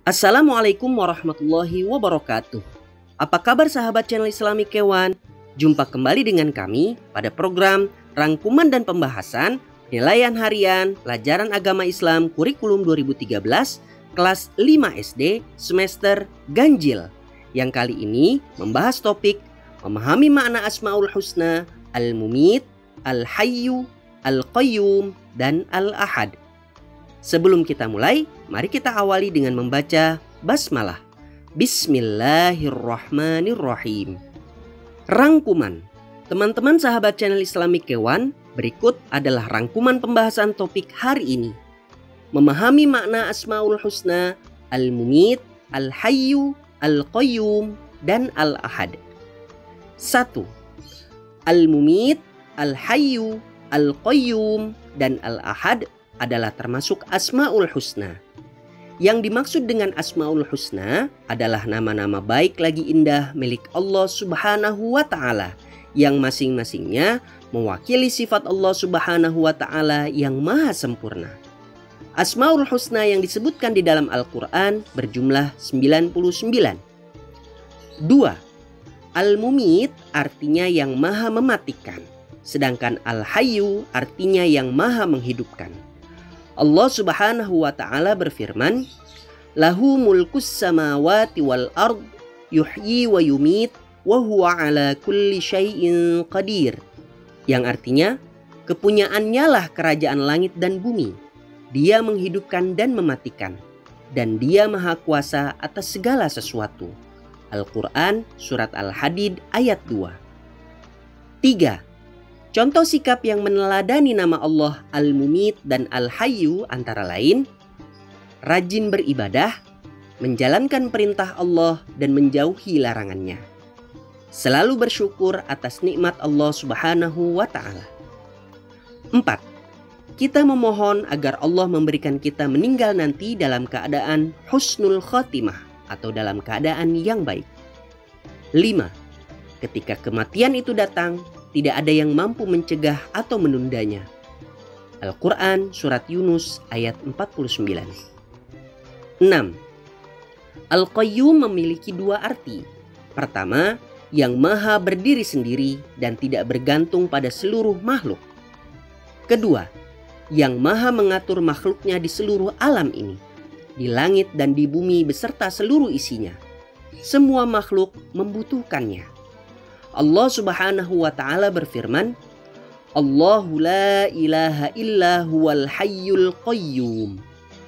Assalamualaikum warahmatullahi wabarakatuh. Apa kabar sahabat channel Islami Kewan? Jumpa kembali dengan kami pada program Rangkuman dan Pembahasan Penilaian Harian Pelajaran Agama Islam Kurikulum 2013 Kelas 5 SD Semester Ganjil, yang kali ini membahas topik memahami makna Asmaul Husna, Al-Mumit, Al-Hayyu, Al-Qayyum, dan Al-Ahad. Sebelum kita mulai, mari kita awali dengan membaca basmalah. Bismillahirrahmanirrahim. Rangkuman. Teman-teman sahabat channel Islami Kewan, berikut adalah rangkuman pembahasan topik hari ini. Memahami makna Asmaul Husna, Al-Mumit, Al-Hayyu, Al-Qayyum, dan Al-Ahad. 1. Al-Mumit, Al-Hayyu, Al-Qayyum, dan Al-Ahad adalah termasuk Asmaul Husna. Yang dimaksud dengan Asmaul Husna adalah nama-nama baik lagi indah milik Allah Subhanahu wa Ta'ala, yang masing-masingnya mewakili sifat Allah Subhanahu wa Ta'ala yang maha sempurna. Asmaul Husna yang disebutkan di dalam Al-Quran berjumlah 99. 2. Al-Mumit artinya yang maha mematikan, sedangkan Al-Hayyu artinya yang maha menghidupkan. Allah Subhanahu wa Ta'ala berfirman, "Lahu mulkus samawati wal ard, yuhyi wa yumit, wa huwa ala kulli syai'in qadir." Yang artinya, kepunyaannya lah kerajaan langit dan bumi. Dia menghidupkan dan mematikan, dan dia maha kuasa atas segala sesuatu. Al-Quran Surat Al-Hadid ayat 2. 3. Contoh sikap yang meneladani nama Allah Al-Mumit dan Al-Hayyu antara lain: rajin beribadah, menjalankan perintah Allah dan menjauhi larangannya, selalu bersyukur atas nikmat Allah Subhanahu wa Ta'ala. 4. Kita memohon agar Allah memberikan kita meninggal nanti dalam keadaan husnul khotimah atau dalam keadaan yang baik. 5. Ketika kematian itu datang, tidak ada yang mampu mencegah atau menundanya. Al-Quran Surat Yunus ayat 49. 6. Al-Qayyum memiliki dua arti. Pertama, yang maha berdiri sendiri dan tidak bergantung pada seluruh makhluk. Kedua, yang maha mengatur makhluknya di seluruh alam ini, di langit dan di bumi beserta seluruh isinya. Semua makhluk membutuhkannya. Allah Subhanahu wa Ta'ala berfirman, "Allahu la ilaha illa huwal hayyul qayyum."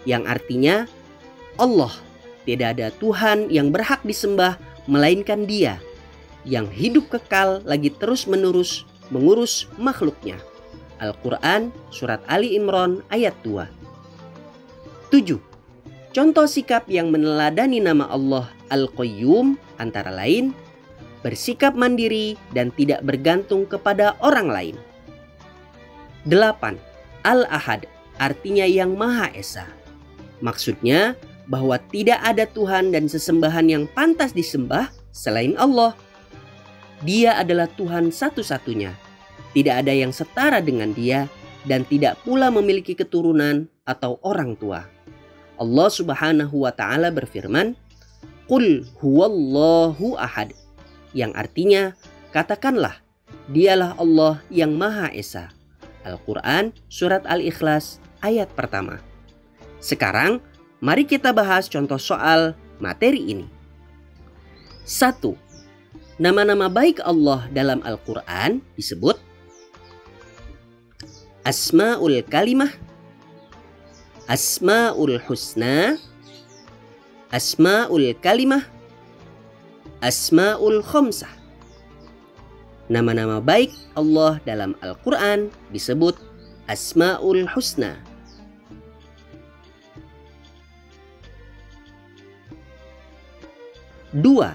Yang artinya, Allah, tidak ada Tuhan yang berhak disembah melainkan Dia, yang hidup kekal lagi terus-menerus mengurus makhluknya. Al-Quran Surat Ali Imran ayat 2. 7. Contoh sikap yang meneladani nama Allah Al-Qayyum antara lain: bersikap mandiri dan tidak bergantung kepada orang lain. 8. Al-Ahad artinya yang Maha Esa. Maksudnya bahwa tidak ada Tuhan dan sesembahan yang pantas disembah selain Allah. Dia adalah Tuhan satu-satunya. Tidak ada yang setara dengan Dia dan tidak pula memiliki keturunan atau orang tua. Allah Subhanahu wa Ta'ala berfirman, "Qul huwallahu ahad." Yang artinya, katakanlah, Dialah Allah yang Maha Esa. Al-Quran Surat Al-Ikhlas ayat pertama. Sekarang, mari kita bahas contoh soal materi ini. 1. Nama-nama baik Allah dalam Al-Quran disebut Asmaul Kalimah, Asmaul Husna, Asmaul Kalimah, Asmaul Khamsah. Nama-nama baik Allah dalam Al-Quran disebut Asmaul Husna. 2.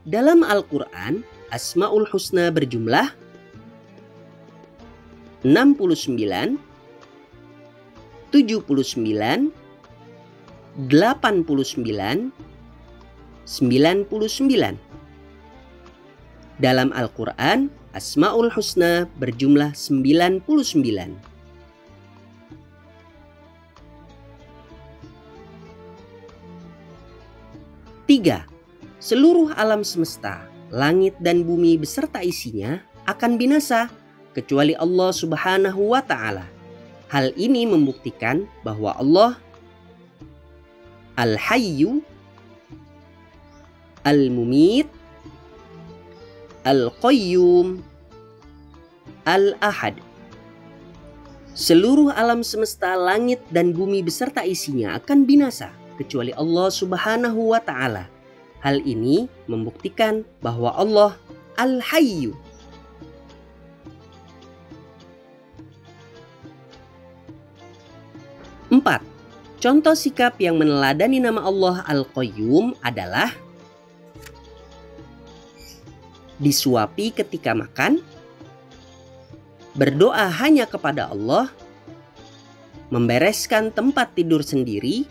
Dalam Al-Quran, Asmaul Husna berjumlah 69, 79, 89, 99. Dalam Al-Quran, Asmaul Husna berjumlah 99. 3. 3. Seluruh alam semesta, langit dan bumi beserta isinya akan binasa kecuali Allah Subhanahu wa Ta'ala. Hal ini membuktikan bahwa Allah Al-Hayyu, Al-Mumit, Al-Qayyum, Al-Ahad. Seluruh alam semesta, langit dan bumi beserta isinya akan binasa kecuali Allah Subhanahu wa Ta'ala. Hal ini membuktikan bahwa Allah Al-Hayyu. 4. Contoh sikap yang meneladani nama Allah Al-Qayyum adalah disuapi ketika makan, berdoa hanya kepada Allah, membereskan tempat tidur sendiri,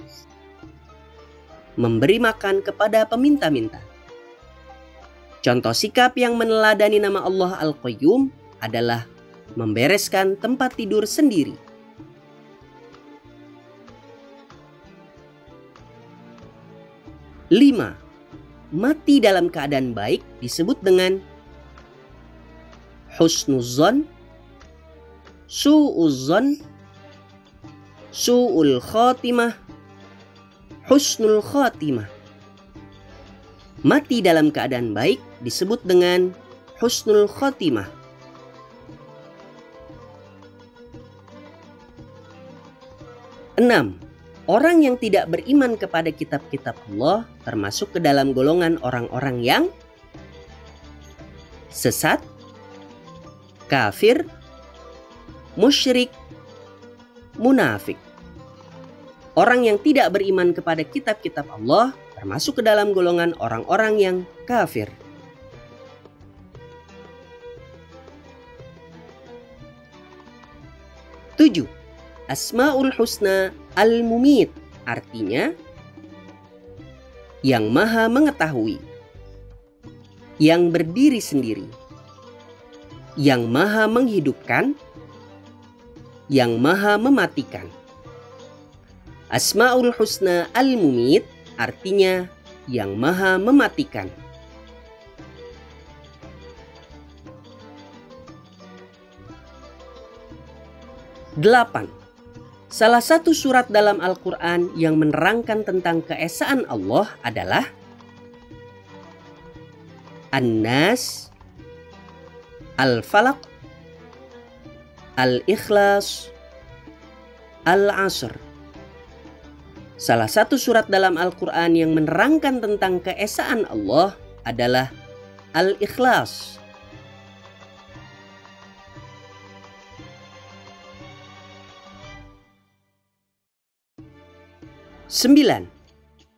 memberi makan kepada peminta-minta. Contoh sikap yang meneladani nama Allah Al-Qayyum adalah membereskan tempat tidur sendiri. 5. Mati dalam keadaan baik disebut dengan husnuzzon, su'uzzon, su'ul khotimah, husnul khotimah. Mati dalam keadaan baik disebut dengan husnul khotimah. 6. Orang yang tidak beriman kepada kitab-kitab Allah termasuk ke dalam golongan orang-orang yang sesat, kafir, musyrik, munafik. Orang yang tidak beriman kepada kitab-kitab Allah termasuk ke dalam golongan orang-orang yang kafir. 7. Asmaul Husna Al-Mumit, artinya yang maha mengetahui, yang berdiri sendiri, yang maha menghidupkan, yang maha mematikan. Asmaul Husna Al-Mumit artinya yang maha mematikan. 8. Salah satu surat dalam Al-Quran yang menerangkan tentang keesaan Allah adalah An-Nas, Al-Falaq, Al-Ikhlas, Al-Asr. Salah satu surat dalam Al-Quran yang menerangkan tentang keesaan Allah adalah Al-Ikhlas. 9.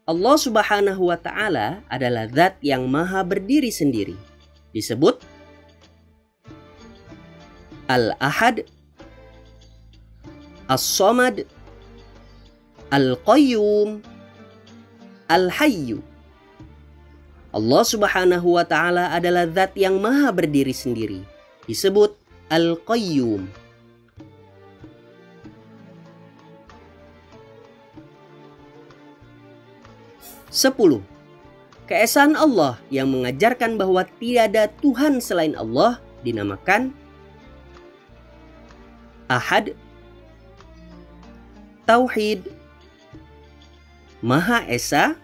Allah Subhanahu wa Ta'ala adalah zat yang maha berdiri sendiri. Disebut Al-Ahad, As-Samad, Al-Qayyum, Al-Hayyu. Allah Subhanahu wa Ta'ala adalah zat yang maha berdiri sendiri. Disebut Al-Qayyum. 10. Keesaan Allah yang mengajarkan bahwa tidak ada Tuhan selain Allah dinamakan Ahad, Tauhid, Maha Esa,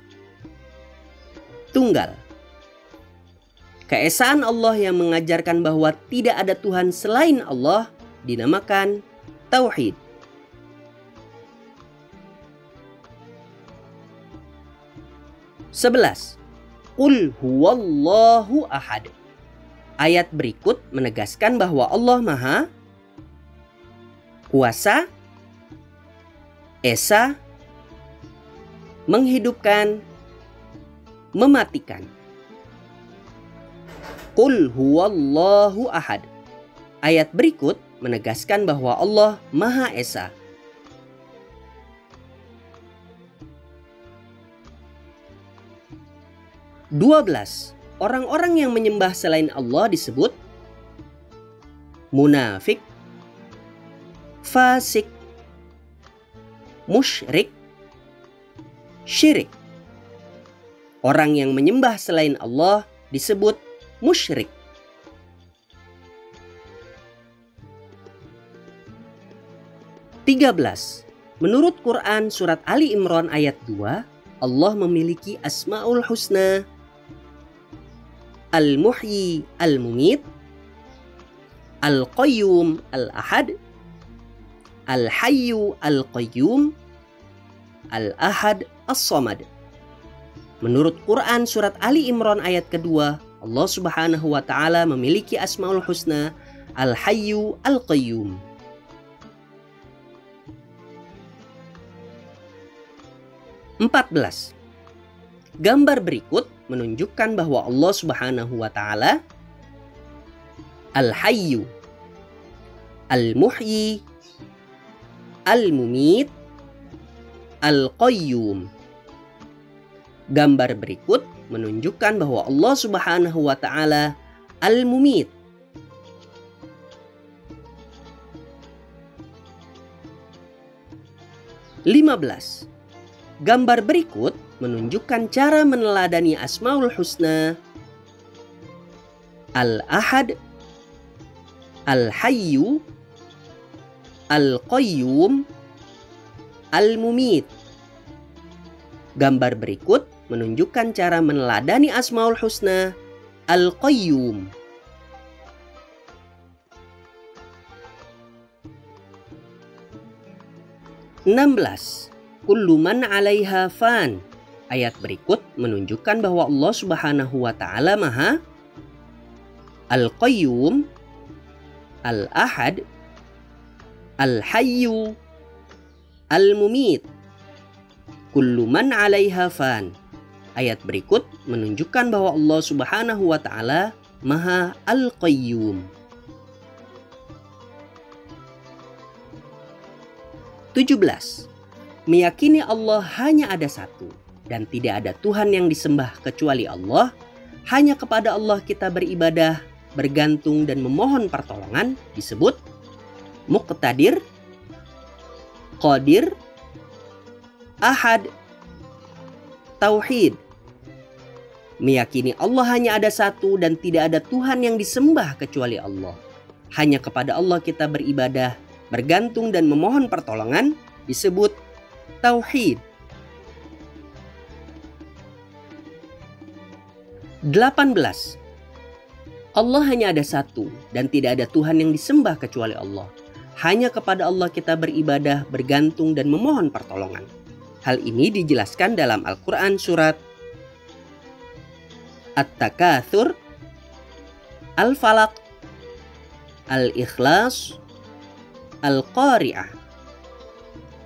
Tunggal. Keesaan Allah yang mengajarkan bahwa tidak ada Tuhan selain Allah dinamakan Tauhid. 11. Qul huwallahu ahad. Ayat berikut menegaskan bahwa Allah Maha Kuasa, Esa, menghidupkan, mematikan. Qul huwallahu ahad. Ayat berikut menegaskan bahwa Allah Maha Esa. 12. Orang-orang yang menyembah selain Allah disebut munafik, fasik, musyrik, syirik. Orang yang menyembah selain Allah disebut musyrik. Menurut Quran surat Ali Imran ayat 2, Allah memiliki Asmaul Husna, Al-Muhyi Al-Mumit, Al-Qayyum Al-Ahad, Al-Hayyu Al-Qayyum, Al-Ahad As-Samad. Menurut Quran surat Ali Imran ayat kedua, Allah Subhanahu wa Ta'ala memiliki Asmaul Husna, Al-Hayyu Al-Qayyum. 14. Gambar berikut menunjukkan bahwa Allah Subhanahu wa Ta'ala Al-Hayyu, Al-Muhyi, Al-Mumit, Al-Qayyum. Gambar berikut menunjukkan bahwa Allah Subhanahu wa Ta'ala Al-Mumit. 15. Gambar berikut menunjukkan cara meneladani Asmaul Husna, Al-Ahad, Al-Hayyu, Al-Qayyum, Al-Mumit. Gambar berikut menunjukkan cara meneladani Asmaul Husna, Al-Qayyum. 16. Kullu man 'alaiha fan. Ayat berikut menunjukkan bahwa Allah Subhanahu wa Ta'ala Maha Al-Qayyum, Al-Ahad, Al-Hayyu, Al-Mumit. Kullu man 'alaiha fan. Ayat berikut menunjukkan bahwa Allah Subhanahu wa Ta'ala Maha Al-Qayyum. 17. Meyakini Allah hanya ada satu dan tidak ada Tuhan yang disembah kecuali Allah. Hanya kepada Allah kita beribadah, bergantung dan memohon pertolongan disebut Muqtadir, Qadir, Ahad, Tauhid. Meyakini Allah hanya ada satu dan tidak ada Tuhan yang disembah kecuali Allah. Hanya kepada Allah kita beribadah, bergantung dan memohon pertolongan disebut Tauhid. 18. Allah hanya ada satu dan tidak ada Tuhan yang disembah kecuali Allah. Hanya kepada Allah kita beribadah, bergantung dan memohon pertolongan. Hal ini dijelaskan dalam Al-Quran surat At-Takatsur, Al-Falaq, Al-Ikhlas, Al-Qari'ah.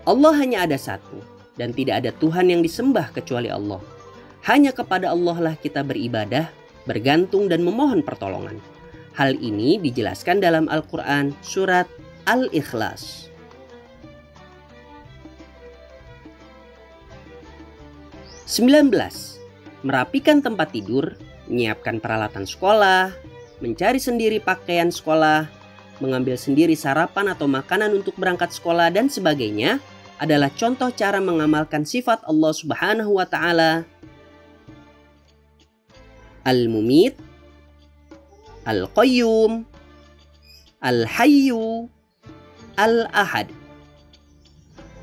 Allah hanya ada satu dan tidak ada Tuhan yang disembah kecuali Allah. Hanya kepada Allah lah kita beribadah, bergantung dan memohon pertolongan. Hal ini dijelaskan dalam Al-Quran surat Al-Ikhlas. 19. Merapikan tempat tidur, menyiapkan peralatan sekolah, mencari sendiri pakaian sekolah, mengambil sendiri sarapan atau makanan untuk berangkat sekolah dan sebagainya adalah contoh cara mengamalkan sifat Allah Subhanahu wa Ta'ala Al-Mumit, Al-Qayyum, Al-Hayyu, Al-Ahad.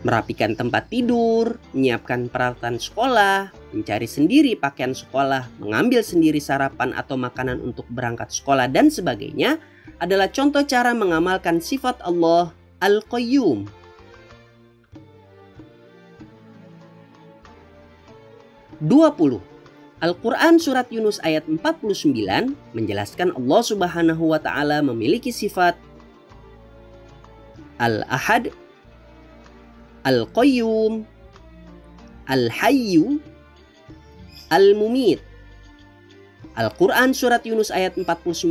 Merapikan tempat tidur, menyiapkan peralatan sekolah, mencari sendiri pakaian sekolah, mengambil sendiri sarapan atau makanan untuk berangkat sekolah dan sebagainya adalah contoh cara mengamalkan sifat Allah Al-Qayyum. 20. Al-Quran surat Yunus ayat 49 menjelaskan Allah Subhanahu wa Ta'ala memiliki sifat Al-Ahad, Al-Qayyum, Al-Hayyu, Al-Mumit. Al-Quran surat Yunus ayat 49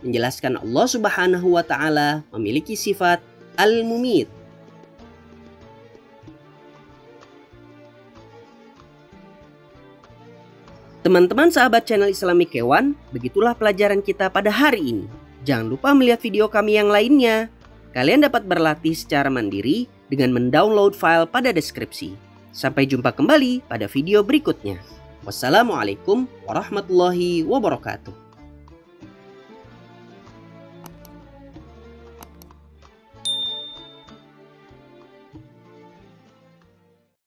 menjelaskan Allah Subhanahu wa Ta'ala memiliki sifat Al-Mumit. Teman-teman sahabat channel Islamic Kewan, begitulah pelajaran kita pada hari ini. Jangan lupa melihat video kami yang lainnya. Kalian dapat berlatih secara mandiri dengan mendownload file pada deskripsi. Sampai jumpa kembali pada video berikutnya. Wassalamualaikum warahmatullahi wabarakatuh.